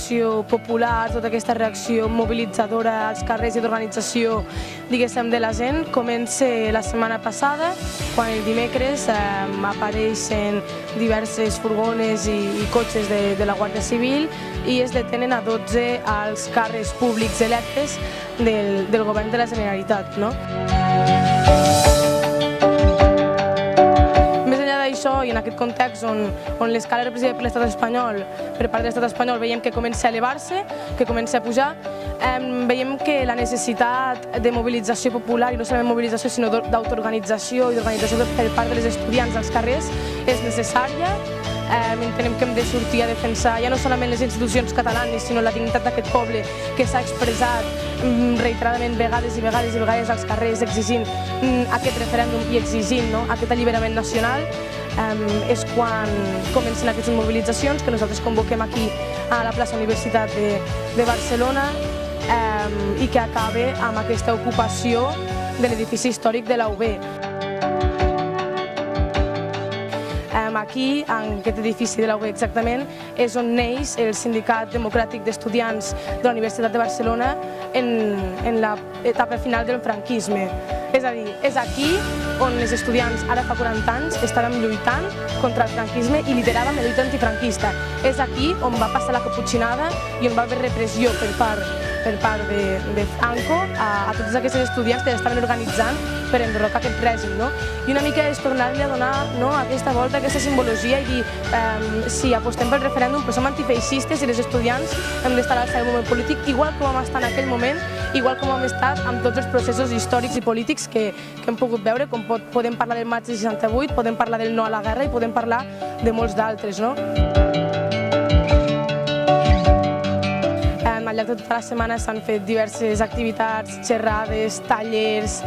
reacció popular, tota aquesta reacció mobilitzadora als carrers i d'organització, diguéssim, de la gent, comença la setmana passada, quan el dimecres apareixen diverses furgones i cotxes de la Guàrdia Civil i es detenen a 12 als càrrecs públics electes del govern de la Generalitat, no? I en aquest context on l'escala repressiva per l'estat espanyol, per part de l'estat espanyol, veiem que comença a elevar-se, que comença a pujar, veiem que la necessitat de mobilització popular, i no solament mobilització, sinó d'autoorganització i d'organització per part de les estudiants als carrers, és necessària. Entenem que hem de sortir a defensar ja no solament les institucions catalanes, sinó la dignitat d'aquest poble que s'ha expressat reiteradament vegades i vegades i vegades als carrers exigint aquest referèndum i exigint aquest alliberament nacional. És quan comencen aquestes mobilitzacions que nosaltres convoquem aquí a la plaça Universitat de Barcelona i que acaba amb aquesta ocupació de l'edifici històric de la UB. Aquí, en aquest edifici de la UB exactament, és on neix el Sindicat Democràtic d'Estudiants de la Universitat de Barcelona en l'etapa final del franquisme. És a dir, és aquí on els estudiants, ara fa 40 anys, estàvem lluitant contra el franquisme i lideràvem la lluita antifranquista. És aquí on va passar la caputxinada i on va haver repressió per part de Franco a tots aquests estudiants que estaven organitzant per enderrocar aquest règim. I una mica és tornar-li a donar aquesta volta, aquesta simbologia i dir si apostem pel referèndum però som antifeixistes i els estudiants hem d'estar al seu moment polític igual com vam estar en aquell moment, igual com hem estat amb tots els processos històrics i polítics que hem pogut veure, com podem parlar del maig de 68, podem parlar del no a la guerra i podem parlar de molts d'altres. Al llarg de tota la setmana s'han fet diverses activitats, xerrades, tallers,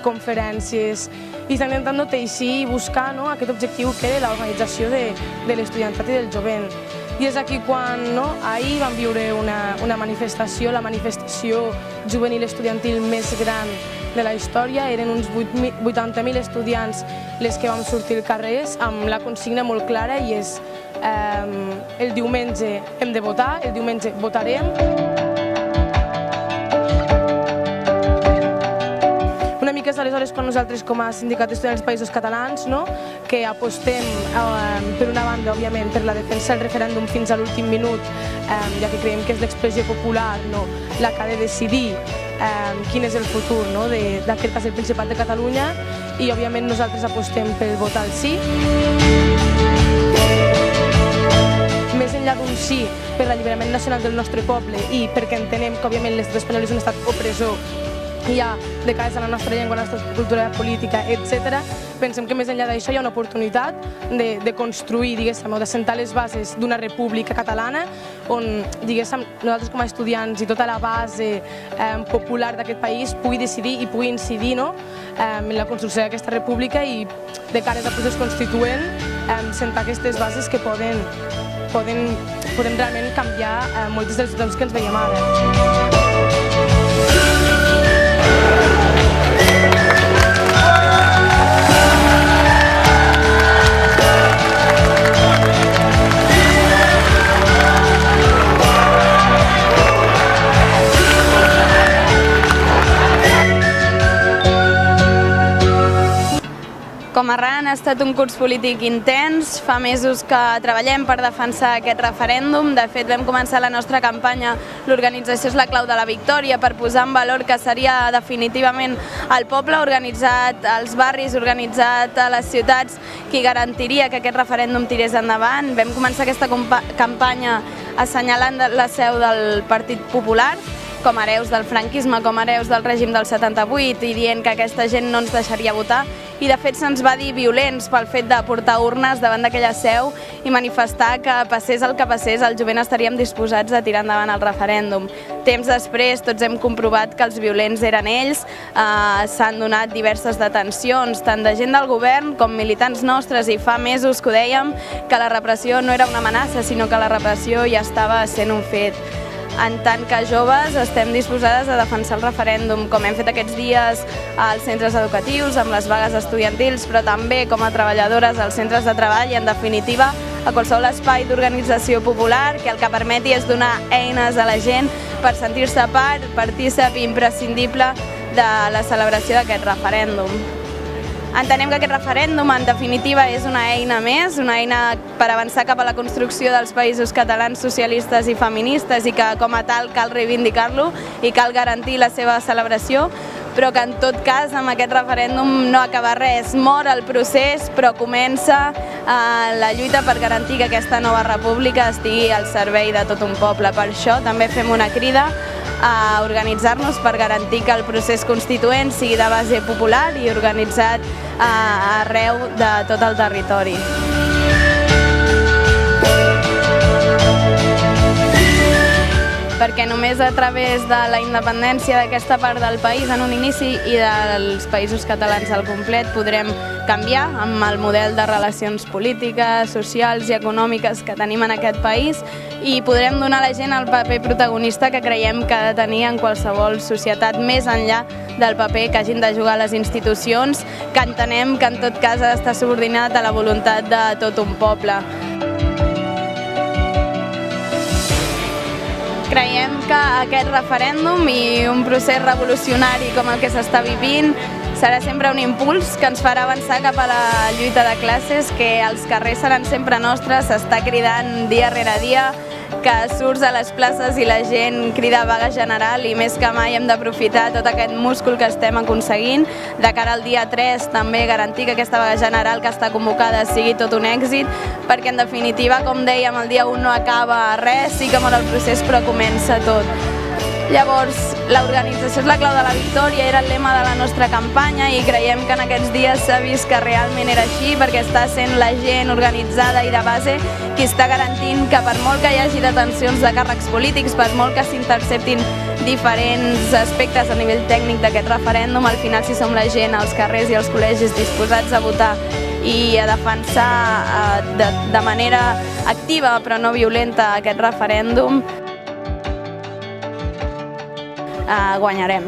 conferències i s'ha intentat teixir i buscar aquest objectiu que era l'organització de l'estudiantat i del jovent. I és aquí quan ahir vam viure una manifestació, la manifestació juvenil estudiantil més gran de la història. Eren uns 80.000 estudiants les que vam sortir als carrers amb la consigna molt clara i és el diumenge hem de votar, el diumenge votarem. Una mica és aleshores quan nosaltres com a sindicat d'estudiants dels països catalans que apostem per una banda, òbviament, per la defensa del referèndum fins a l'últim minut, ja que creiem que és l'expressió popular la que ha de decidir quin és el futur d'aquest cas del Principat de Catalunya i òbviament nosaltres apostem per votar el sí. Més enllà d'un sí per l'alliberament nacional del nostre poble i perquè entenem que òbviament l'estat espanyol és un estat opressor ja de cara a la nostra llengua, la nostra cultura política, etc. Pensem que més enllà d'això hi ha una oportunitat de construir, diguéssim, o d'assentar les bases d'una república catalana on, diguéssim, nosaltres com a estudiants i tota la base popular d'aquest país pugui decidir i pugui incidir en la construcció d'aquesta república i de cara al procés constituent sentar aquestes bases que poden realment canviar moltes de les situacions que ens veiem ara. Com a RAN ha estat un curs polític intens, fa mesos que treballem per defensar aquest referèndum. De fet, vam començar la nostra campanya L'organització és la clau de la victòria per posar en valor que seria definitivament el poble organitzat als barris, organitzat a les ciutats, qui garantiria que aquest referèndum tirés endavant. Vam començar aquesta campanya assenyalant la seu del Partit Popular com a hereus del franquisme, com a hereus del règim del 78 i dient que aquesta gent no ens deixaria votar. I de fet se'ns va dir violents pel fet de portar urnes davant d'aquella seu i manifestar que passés el que passés, el jovent estaríem disposats a tirar endavant el referèndum. Temps després tots hem comprovat que els violents eren ells, s'han donat diverses detencions, tant de gent del govern com militants nostres, i fa mesos que ho dèiem, que la repressió no era una amenaça, sinó que la repressió ja estava sent un fet. En tant que joves estem disposades a defensar el referèndum, com hem fet aquests dies als centres educatius, amb les vagues estudiantils, però també com a treballadores als centres de treball i, en definitiva, a qualsevol espai d'organització popular, que el que permeti és donar eines a la gent per sentir-se part, partícip imprescindible de la celebració d'aquest referèndum. Entenem que aquest referèndum, en definitiva, és una eina més, una eina per avançar cap a la construcció dels països catalans socialistes i feministes i que, com a tal, cal reivindicar-lo i cal garantir la seva celebració, però que, en tot cas, amb aquest referèndum no acaba res. Mor el procés, però comença la lluita per garantir que aquesta nova república estigui al servei de tot un poble. Per això també fem una crida a organitzar-nos per garantir que el procés constituent sigui de base popular i organitzat arreu de tot el territori. Perquè només a través de la independència d'aquesta part del país en un inici i dels països catalans al complet podrem canviar amb el model de relacions polítiques, socials i econòmiques que tenim en aquest país i podrem donar a la gent el paper protagonista que creiem que ha de tenir en qualsevol societat, més enllà del paper que hagin de jugar les institucions, que entenem que en tot cas ha d'estar subordinat a la voluntat de tot un poble. Creiem que aquest referèndum i un procés revolucionari com el que s'està vivint serà sempre un impuls que ens farà avançar cap a la lluita de classes, que els carrers seran sempre nostres, s'està cridant dia rere dia, que surts a les places i la gent crida vaga general i més que mai hem d'aprofitar tot aquest múscul que estem aconseguint. De cara al dia 3 també garantir que aquesta vaga general que està convocada sigui tot un èxit, perquè en definitiva, com dèiem, el dia 1 no acaba res, sí que mor el procés però comença tot. Llavors, l'organització és la clau de la victòria, era el lema de la nostra campanya i creiem que en aquests dies s'ha vist que realment era així perquè està sent la gent organitzada i de base qui està garantint que per molt que hi hagi detencions de càrrecs polítics, per molt que s'interceptin diferents aspectes a nivell tècnic d'aquest referèndum, al final si som la gent als carrers i als col·legis disposats a votar i a defensar de manera activa però no violenta aquest referèndum, guanyarem.